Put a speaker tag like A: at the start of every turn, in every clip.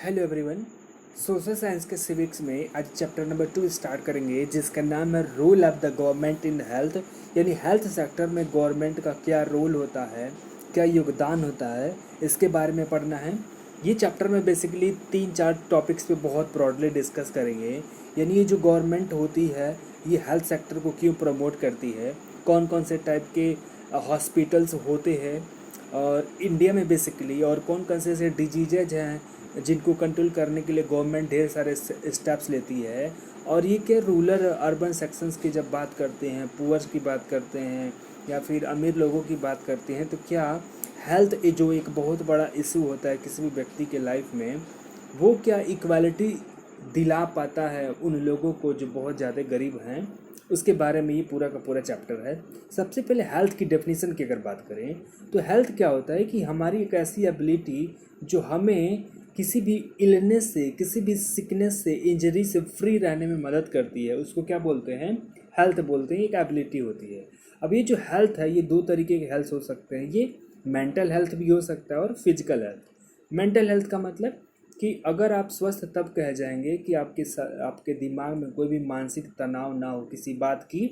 A: Hello everyone. Social science के civics में आज चैप्टर नंबर 2 स्टार्ट करेंगे, जिसका नाम है role of the government in health. यानी हेल्थ सेक्टर में गवर्नमेंट का क्या रोल होता है, क्या योगदान होता है, इसके बारे में पढ़ना है। ये चैप्टर में बेसिकली 3-4 टॉपिक्स पे बहुत ब्रॉडली डिस्कस करेंगे। यानी ये जो गवर्नमेंट होती है, ये हेल्थ सेक्टर को क्यों प्रमोट करती है, कौन कौन से टाइप के हॉस्पिटल्स होते हैं और इंडिया में बेसिकली, और कौन कौन से ऐसे डिजीजेज हैं जिनको कंट्रोल करने के लिए गवर्नमेंट ढेर सारे स्टेप्स लेती है। और ये क्या रूरल अर्बन सेक्शंस की जब बात करते हैं, पुअर्स की बात करते हैं या फिर अमीर लोगों की बात करते हैं, तो क्या हेल्थ जो एक बहुत बड़ा इशू होता है किसी भी व्यक्ति के लाइफ में, वो क्या इक्वालिटी दिला पाता है उन लोगों को जो बहुत ज़्यादा गरीब हैं, उसके बारे में ये पूरा का पूरा चैप्टर है। सबसे पहले हेल्थ की डेफिनेशन की अगर बात करें तो हेल्थ क्या होता है कि हमारी एक ऐसी एबिलिटी जो हमें किसी भी इलनेस से, किसी भी सिकनेस से, इंजरी से फ्री रहने में मदद करती है, उसको क्या बोलते हैं? हेल्थ बोलते हैं। एक एबिलिटी होती है। अब ये जो हेल्थ है, ये दो तरीके के हेल्थ हो सकते हैं। ये मेंटल हेल्थ भी हो सकता है और फिजिकल हेल्थ। मेंटल हेल्थ का मतलब कि अगर आप स्वस्थ तब कह जाएंगे कि आपके दिमाग में कोई भी मानसिक तनाव ना हो, किसी बात की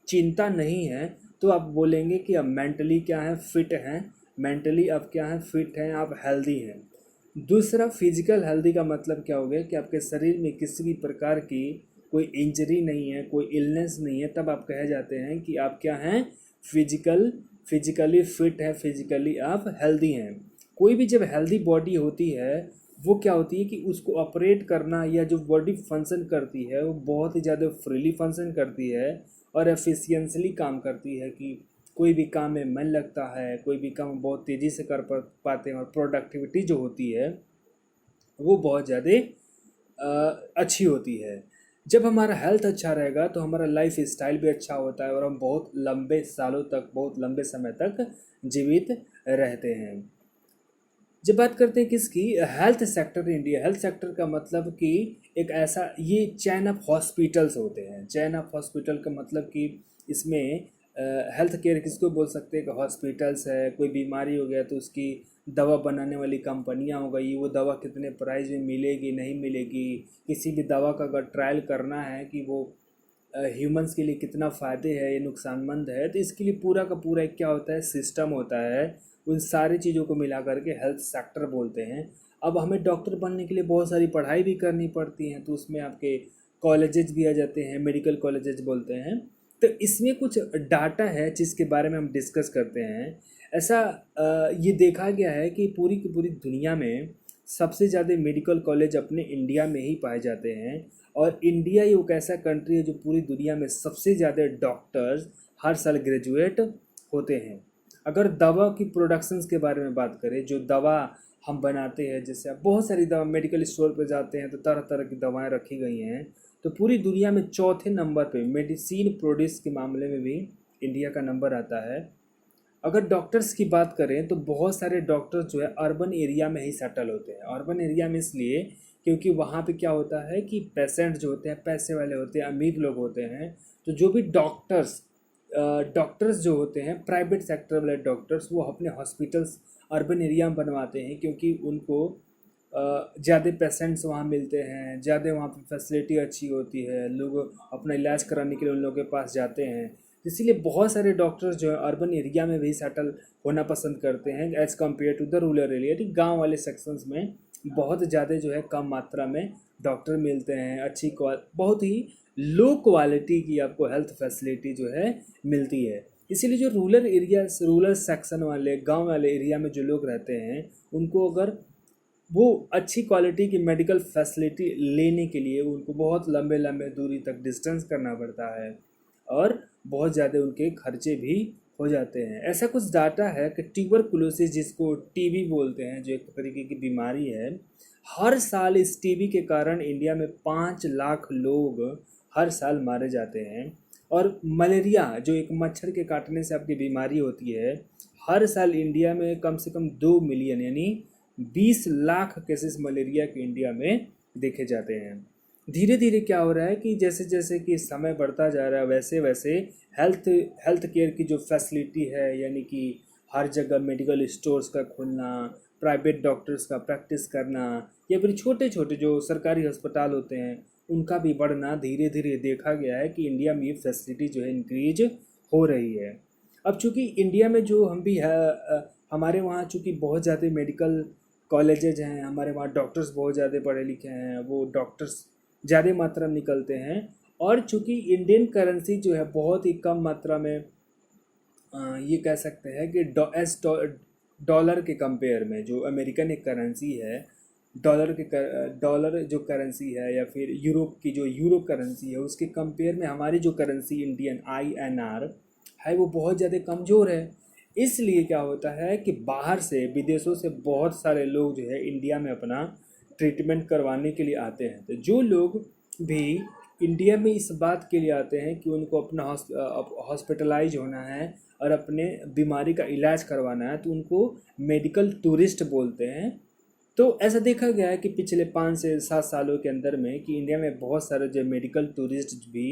A: चिंता नहीं है, तो आप बोलेंगे कि आप मेंटली क्या है, फिट हैं। मेंटली आप क्या है, फिट हैं, आप हेल्दी हैं। दूसरा फिजिकल हेल्दी का मतलब क्या हो गया कि आपके शरीर में किसी भी प्रकार की कोई इंजरी नहीं है, कोई इलनेस नहीं है, तब आप कहे जाते हैं कि आप क्या हैं, फिजिकली फिट है, फिजिकली आप हेल्दी हैं। कोई भी जब हेल्दी बॉडी होती है, वो क्या होती है कि उसको ऑपरेट करना या जो बॉडी फंक्शन करती है वो बहुत ही ज़्यादा फ्रीली फंक्शन करती है और एफिशिएंटली काम करती है। कि कोई भी काम में मन लगता है, कोई भी काम बहुत तेज़ी से कर पाते हैं और प्रोडक्टिविटी जो होती है वो बहुत ज़्यादा अच्छी होती है। जब हमारा हेल्थ अच्छा रहेगा तो हमारा लाइफ स्टाइल भी अच्छा होता है और हम बहुत लंबे सालों तक, बहुत लंबे समय तक जीवित रहते हैं। जब बात करते हैं किसकी, health sector India, health sector का मतलब कि एक ऐसा, ये चैन ऑफ हॉस्पिटल्स होते हैं। चैन ऑफ हॉस्पिटल का मतलब कि इसमें हेल्थ केयर किसको बोल सकते हैं कि हॉस्पिटल्स है, कोई बीमारी हो गया तो उसकी दवा बनाने वाली कंपनियां हो गई, वो दवा कितने प्राइस में मिलेगी, नहीं मिलेगी, किसी भी दवा का अगर ट्रायल करना है कि वो ह्यूमंस के लिए कितना फ़ायदे है या नुकसानमंद है, तो इसके लिए पूरा का पूरा एक क्या होता है, सिस्टम होता है। उन सारी चीज़ों को मिला करके हेल्थ सेक्टर बोलते हैं। अब हमें डॉक्टर बनने के लिए बहुत सारी पढ़ाई भी करनी पड़ती है, तो उसमें आपके कॉलेजेस भी आ जाते हैं, मेडिकल कॉलेजेस बोलते हैं। तो इसमें कुछ डाटा है जिसके बारे में हम डिस्कस करते हैं। ऐसा ये देखा गया है कि पूरी की पूरी दुनिया में सबसे ज़्यादा मेडिकल कॉलेज अपने इंडिया में ही पाए जाते हैं। और इंडिया ही एक ऐसा कंट्री है जो पूरी दुनिया में सबसे ज़्यादा डॉक्टर्स हर साल ग्रेजुएट होते हैं। अगर दवा की प्रोडक्शंस के बारे में बात करें, जो दवा हम बनाते हैं, जैसे आप बहुत सारी दवा मेडिकल स्टोर पर जाते हैं तो तरह तरह की दवाएं रखी गई हैं, तो पूरी दुनिया में चौथे नंबर पे मेडिसिन प्रोड्यूस के मामले में भी इंडिया का नंबर आता है। अगर डॉक्टर्स की बात करें तो बहुत सारे डॉक्टर्स जो है अर्बन एरिया में ही सेटल होते हैं। अर्बन एरिया में इसलिए क्योंकि वहाँ पे क्या होता है कि पेशेंट जो होते हैं पैसे वाले होते हैं, अमीर लोग होते हैं। तो जो भी डॉक्टर्स जो होते हैं प्राइवेट सेक्टर वाले डॉक्टर्स, वो अपने हॉस्पिटल्स अर्बन एरिया में बनवाते हैं क्योंकि उनको ज़्यादा पेशेंट्स वहाँ मिलते हैं, ज़्यादा वहाँ पे फैसिलिटी अच्छी होती है, लोग अपना इलाज कराने के लिए उन लोगों के पास जाते हैं। इसीलिए बहुत सारे डॉक्टर्स जो है अर्बन एरिया में भी सेटल होना पसंद करते हैं as compare to the rural area. ठीक, गाँव वाले सेक्शंस में बहुत ज़्यादा जो है कम मात्रा में डॉक्टर मिलते हैं, बहुत ही लो क्वालिटी की आपको हेल्थ फैसिलिटी जो है मिलती है। इसीलिए जो रूरल सेक्शन वाले, गांव वाले एरिया में जो लोग रहते हैं, उनको अगर वो अच्छी क्वालिटी की मेडिकल फैसिलिटी लेने के लिए उनको बहुत लंबे लंबे दूरी तक डिस्टेंस करना पड़ता है और बहुत ज़्यादा उनके खर्चे भी हो जाते हैं। ऐसा कुछ डाटा है कि ट्यूबरकुलोसिस, जिसको टीबी बोलते हैं, जो एक तरीके की बीमारी है, हर साल इस टीबी के कारण इंडिया में 5 लाख लोग हर साल मारे जाते हैं। और मलेरिया, जो एक मच्छर के काटने से आपकी बीमारी होती है, हर साल इंडिया में कम से कम 2 मिलियन यानी 20 लाख केसेस मलेरिया के इंडिया में देखे जाते हैं। धीरे धीरे क्या हो रहा है कि जैसे जैसे कि समय बढ़ता जा रहा है, वैसे वैसे हेल्थ हेल्थ केयर की जो फैसिलिटी है, यानी कि हर जगह मेडिकल स्टोर्स का खुलना, प्राइवेट डॉक्टर्स का प्रैक्टिस करना, या फिर छोटे छोटे जो सरकारी अस्पताल होते हैं उनका भी बढ़ना धीरे धीरे देखा गया है कि इंडिया में ये फैसिलिटी जो है इंक्रीज हो रही है। अब चूँकि इंडिया में जो हम भी है हमारे वहाँ चूँकि बहुत ज़्यादा मेडिकल कॉलेजेज हैं, हमारे वहाँ डॉक्टर्स बहुत ज़्यादा पढ़े लिखे हैं, वो डॉक्टर्स ज़्यादा मात्रा में निकलते हैं। और चूँकि इंडियन करेंसी जो है बहुत ही कम मात्रा में ये कह सकते हैं कि डॉलर के कंपेयर में जो अमेरिकन एक करेंसी है, डॉलर जो करेंसी है या फिर यूरोप की जो यूरो करेंसी है उसके कंपेयर में हमारी जो करेंसी इंडियन INR है वो बहुत ज़्यादा कमज़ोर है। इसलिए क्या होता है कि बाहर से विदेशों से बहुत सारे लोग जो है इंडिया में अपना ट्रीटमेंट करवाने के लिए आते हैं। तो जो लोग भी इंडिया में इस बात के लिए आते हैं कि उनको अपना हॉस्पिटलाइज होना है और अपने बीमारी का इलाज करवाना है तो उनको मेडिकल टूरिस्ट बोलते हैं। तो ऐसा देखा गया है कि पिछले 5 से 7 सालों के अंदर में कि इंडिया में बहुत सारे जो मेडिकल टूरिस्ट भी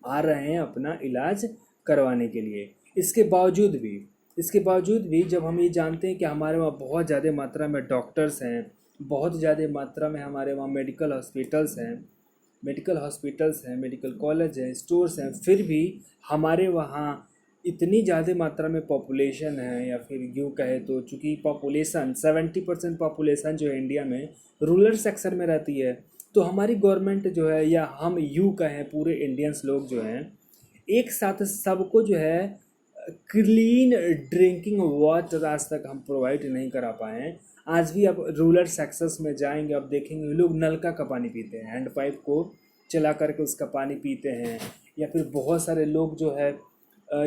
A: आ रहे हैं अपना इलाज करवाने के लिए। इसके बावजूद भी जब हम ये जानते हैं कि हमारे वहाँ बहुत ज़्यादा मात्रा में डॉक्टर्स हैं, बहुत ज़्यादा मात्रा में हमारे वहाँ मेडिकल हॉस्पिटल्स हैं, मेडिकल कॉलेज हैं, स्टोर्स हैं, फिर भी हमारे वहाँ इतनी ज़्यादा मात्रा में पॉपुलेशन है, या फिर यूँ कहे तो चूँकि पॉपुलेशन 70% पॉपुलेशन जो है इंडिया में रूरल सेक्शन में रहती है, तो हमारी गवर्नमेंट जो है या हम यूँ कहें पूरे इंडियंस लोग जो हैं एक साथ सबको जो है क्लीन ड्रिंकिंग वाटर आज तक हम प्रोवाइड नहीं करा पाए हैं। आज भी आप रूरल सेक्शंस में जाएंगे, आप देखेंगे लोग नलका का पानी पीते हैं, हैंड पाइप को चला करके उसका पानी पीते हैं, या फिर बहुत सारे लोग जो है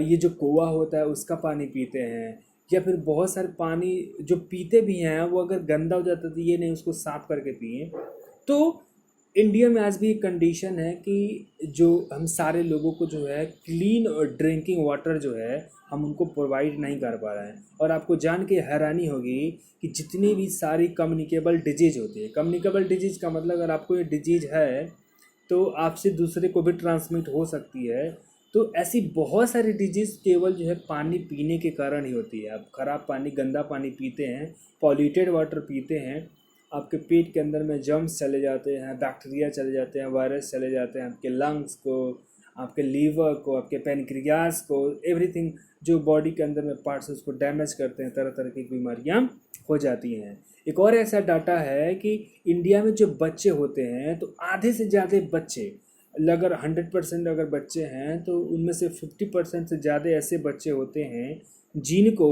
A: ये जो कुआं होता है उसका पानी पीते हैं, या फिर बहुत सारे पानी जो पीते भी हैं वो अगर गंदा हो जाता है तो ये नहीं उसको साफ़ करके पिए। तो इंडिया में आज भी एक कंडीशन है कि जो हम सारे लोगों को जो है क्लीन और ड्रिंकिंग वाटर जो है हम उनको प्रोवाइड नहीं कर पा रहे हैं। और आपको जान के हैरानी होगी कि जितनी भी सारी कम्युनिकेबल डिजीज़ होती है, कम्युनिकेबल डिजीज़ का मतलब अगर आपको ये डिजीज़ है तो आपसे दूसरे को भी ट्रांसमिट हो सकती है। तो ऐसी बहुत सारी डिजीज़ केवल जो है पानी पीने के कारण ही होती है। आप ख़राब पानी, गंदा पानी पीते हैं, पॉल्यूटेड वाटर पीते हैं, आपके पेट के अंदर में जर्म्स चले जाते हैं, बैक्टीरिया चले जाते हैं, वायरस चले जाते हैं, आपके लंग्स को, आपके लीवर को, आपके पेनक्रियास को, एवरीथिंग जो बॉडी के अंदर में पार्ट्स उसको डैमेज करते हैं, तरह तरह की बीमारियां हो जाती हैं। एक और ऐसा डाटा है कि इंडिया में जो बच्चे होते हैं तो आधे से ज़्यादा बच्चे, अगर 100% अगर बच्चे हैं तो उनमें से 50% से ज़्यादा ऐसे बच्चे होते हैं जिनको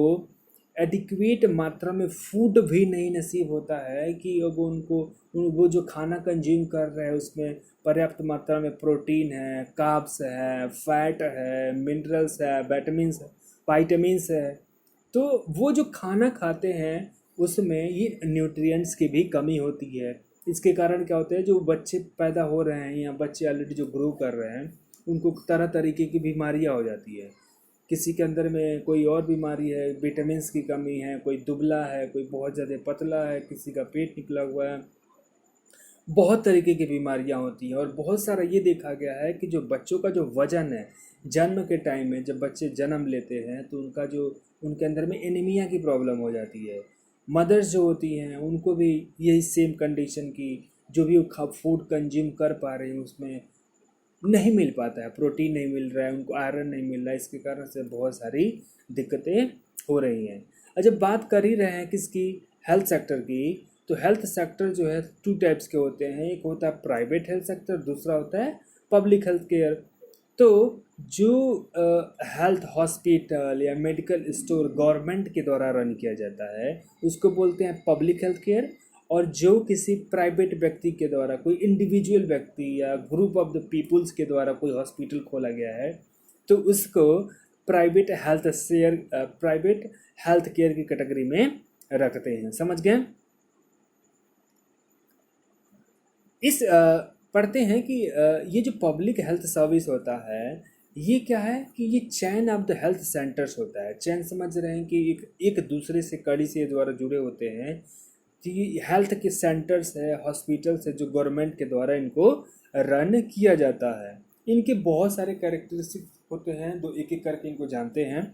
A: एडिक्वेट मात्रा में फूड भी नहीं नसीब होता है कि अब उनको वो जो खाना कंज्यूम कर रहे हैं उसमें पर्याप्त मात्रा में प्रोटीन है, कार्ब्स है, फैट है, मिनरल्स है, वाइटामिन्स है। तो वो जो खाना खाते हैं उसमें ये न्यूट्रिएंट्स की भी कमी होती है। इसके कारण क्या होता है, जो बच्चे पैदा हो रहे हैं या बच्चे ऑलरेडी जो ग्रो कर रहे हैं उनको तरह तरीके की बीमारियां हो जाती है। किसी के अंदर में कोई और बीमारी है, विटामिन्स की कमी है, कोई दुबला है, कोई बहुत ज़्यादा पतला है, किसी का पेट निकला हुआ है, बहुत तरीके की बीमारियां होती हैं। और बहुत सारा ये देखा गया है कि जो बच्चों का जो वज़न है जन्म के टाइम में, जब बच्चे जन्म लेते हैं तो उनका जो उनके अंदर में एनीमिया की प्रॉब्लम हो जाती है। मदर्स जो होती हैं उनको भी यही सेम कंडीशन की, जो भी वो फूड कंज्यूम कर पा रही हैं उसमें नहीं मिल पाता है, प्रोटीन नहीं मिल रहा है, उनको आयरन नहीं मिल रहा है, इसके कारण से बहुत सारी दिक्कतें हो रही हैं। और जब बात कर ही रहे हैं किसकी, हेल्थ सेक्टर की, तो हेल्थ सेक्टर जो है 2 टाइप्स के होते हैं। एक होता है प्राइवेट हेल्थ सेक्टर, दूसरा होता है पब्लिक हेल्थ केयर। तो जो हेल्थ हॉस्पिटल या मेडिकल स्टोर गवर्नमेंट के द्वारा रन किया जाता है उसको बोलते हैं पब्लिक हेल्थ केयर। और जो किसी प्राइवेट व्यक्ति के द्वारा, कोई इंडिविजुअल व्यक्ति या ग्रुप ऑफ द पीपुल्स के द्वारा कोई हॉस्पिटल खोला गया है तो उसको प्राइवेट हेल्थ केयर की कैटेगरी में रखते हैं। समझ गए? पढ़ते हैं कि ये जो पब्लिक हेल्थ सर्विस होता है ये क्या है कि ये chain of the health centres होता है। चैन समझ रहे हैं कि एक दूसरे से कड़ी से द्वारा जुड़े होते हैं। कि हेल्थ के सेंटर्स है, हॉस्पिटल्स है जो गवर्नमेंट के द्वारा इनको रन किया जाता है। इनके बहुत सारे कैरेक्टरिस्टिक होते हैं, दो एक एक करके इनको जानते हैं।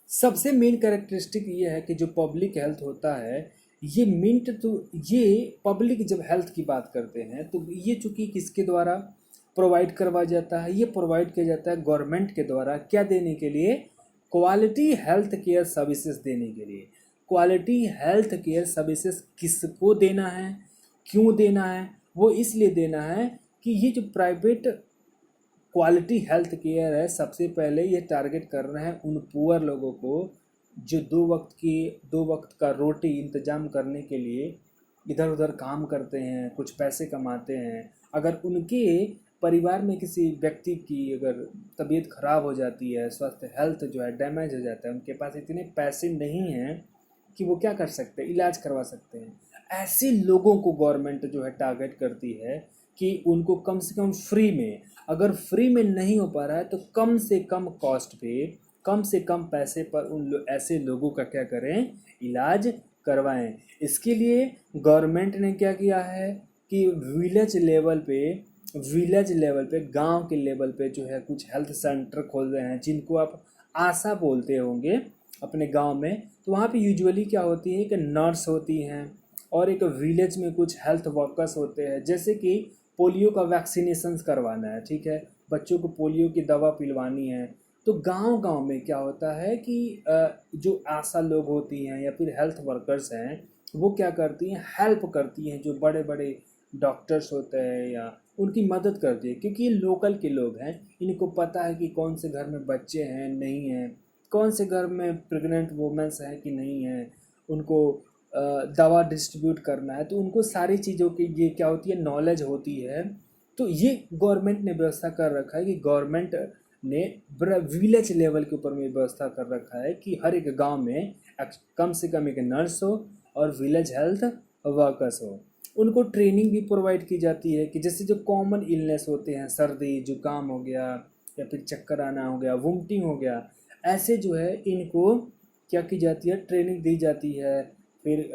A: सबसे मेन कैरेक्टरिस्टिक ये है कि जो पब्लिक हेल्थ होता है ये मिंट तो ये पब्लिक जब हेल्थ की बात करते हैं तो ये चूँकि किसके द्वारा प्रोवाइड करवाया जाता है, ये प्रोवाइड किया जाता है गवर्नमेंट के द्वारा। क्या देने के लिए? क्वालिटी हेल्थ केयर सर्विसेज देने के लिए। क्वालिटी हेल्थ केयर सर्विसेज किसको देना है, क्यों देना है? वो इसलिए देना है कि ये जो प्राइवेट क्वालिटी हेल्थ केयर है, सबसे पहले ये टारगेट कर रहे हैं उन पुअर लोगों को जो दो वक्त का रोटी इंतजाम करने के लिए इधर उधर काम करते हैं, कुछ पैसे कमाते हैं। अगर उनके परिवार में किसी व्यक्ति की अगर तबीयत खराब हो जाती है, स्वास्थ्य हेल्थ जो है डैमेज हो जाता है, उनके पास इतने पैसे नहीं हैं कि वो क्या कर सकते हैं, इलाज करवा सकते हैं, ऐसे लोगों को गवर्नमेंट जो है टारगेट करती है कि उनको कम से कम फ्री में, अगर फ्री में नहीं हो पा रहा है तो कम से कम कॉस्ट पे, कम से कम पैसे पर ऐसे लोगों का क्या करें, इलाज करवाएं। इसके लिए गवर्नमेंट ने क्या किया है कि विलेज लेवल पे गांव के लेवल पे जो है कुछ हेल्थ सेंटर खोल रहे हैं, जिनको आप आशा बोलते होंगे अपने गांव में। तो वहाँ पे यूजुअली क्या होती है कि नर्स होती हैं और एक विलेज में कुछ हेल्थ वर्कर्स होते हैं। जैसे कि पोलियो का वैक्सीनेशन करवाना है, ठीक है, बच्चों को पोलियो की दवा पिलवानी है, तो गांव-गांव में क्या होता है कि जो आशा लोग होती हैं या फिर हेल्थ वर्कर्स हैं, वो क्या करती हैं, हेल्प करती हैं जो बड़े बड़े डॉक्टर्स होते हैं या उनकी मदद करती है, क्योंकि ये लोकल के लोग हैं, इनको पता है कि कौन से घर में बच्चे हैं नहीं हैं, कौन से घर में प्रेग्नेंट वुमेन्स हैं कि नहीं हैं, उनको दवा डिस्ट्रीब्यूट करना है, तो उनको सारी चीज़ों की ये क्या होती है, नॉलेज होती है। तो ये गवर्नमेंट ने व्यवस्था कर रखा है कि गवर्नमेंट ने विलेज लेवल के ऊपर में व्यवस्था कर रखा है कि हर एक गांव में कम से कम एक नर्स हो और विलेज हेल्थ वर्कर्स हो। उनको ट्रेनिंग भी प्रोवाइड की जाती है कि जैसे जो कॉमन इलनेस होते हैं, सर्दी जुकाम हो गया या फिर चक्कर आना हो गया, वुमटिंग हो गया, ऐसे जो है इनको क्या की जाती है, ट्रेनिंग दी जाती है। फिर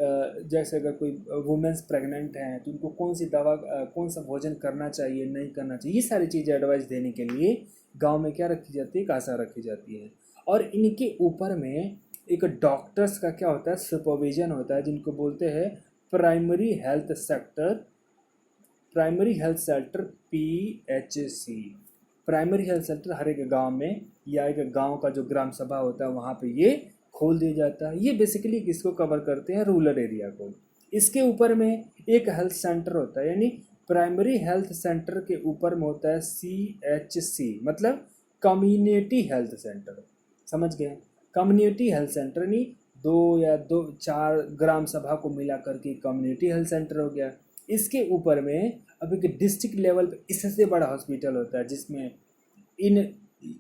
A: जैसे अगर कोई वुमेंस प्रेग्नेंट हैं तो उनको कौन सी दवा कौन सा भोजन करना चाहिए नहीं करना चाहिए, ये सारी चीज़ें एडवाइस देने के लिए गांव में क्या रखी जाती है, एक आशा रखी जाती है। और इनके ऊपर में एक डॉक्टर्स का क्या होता है, सुपरविजन होता है, जिनको बोलते हैं primary health sector, primary health centre PHC। Primary health centre हर एक गांव में या एक गांव का जो ग्राम सभा होता है वहाँ पे ये खोल दिया जाता है। ये बेसिकली किसको कवर करते हैं, रूरल एरिया को। इसके ऊपर में एक हेल्थ सेंटर होता है, यानी प्राइमरी हेल्थ सेंटर के ऊपर में होता है CHC, मतलब कम्युनिटी हेल्थ सेंटर। समझ गए, कम्युनिटी हेल्थ सेंटर यानी दो चार ग्राम सभा को मिला करके कम्युनिटी हेल्थ सेंटर हो गया। इसके ऊपर में अब एक डिस्ट्रिक्ट लेवल पे इससे बड़ा हॉस्पिटल होता है, जिसमें इन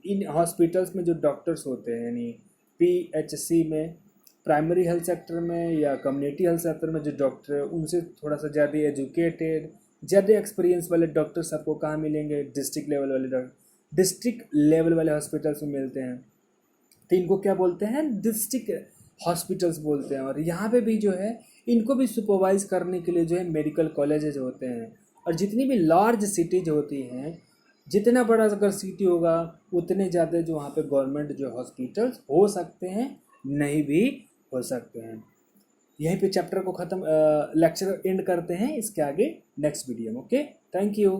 A: इन हॉस्पिटल्स में जो डॉक्टर्स होते हैं, यानी PHC में, प्राइमरी हेल्थ सेक्टर में या कम्युनिटी हेल्थ सेक्टर में जो डॉक्टर है उनसे थोड़ा सा ज़्यादा एजुकेटेड, ज़्यादा एक्सपीरियंस वाले डॉक्टर्स आपको कहाँ मिलेंगे, डिस्ट्रिक्ट लेवल वाले डॉक्टर, डिस्ट्रिक्ट लेवल वाले हॉस्पिटल्स में मिलते हैं। तो इनको क्या बोलते हैं, डिस्ट्रिक्ट हॉस्पिटल्स बोलते हैं। और यहाँ पे भी जो है इनको भी सुपरवाइज करने के लिए जो है मेडिकल कॉलेजेज होते हैं। और जितनी भी लार्ज सिटीज होती हैं, जितना बड़ा अगर सिटी होगा उतने ज़्यादा जो वहाँ पे गवर्नमेंट जो हॉस्पिटल्स हो सकते हैं, नहीं भी हो सकते हैं। यहीं पे चैप्टर को ख़त्म, लेक्चर एंड करते हैं, इसके आगे नेक्स्ट वीडियो में। Okay, thank you.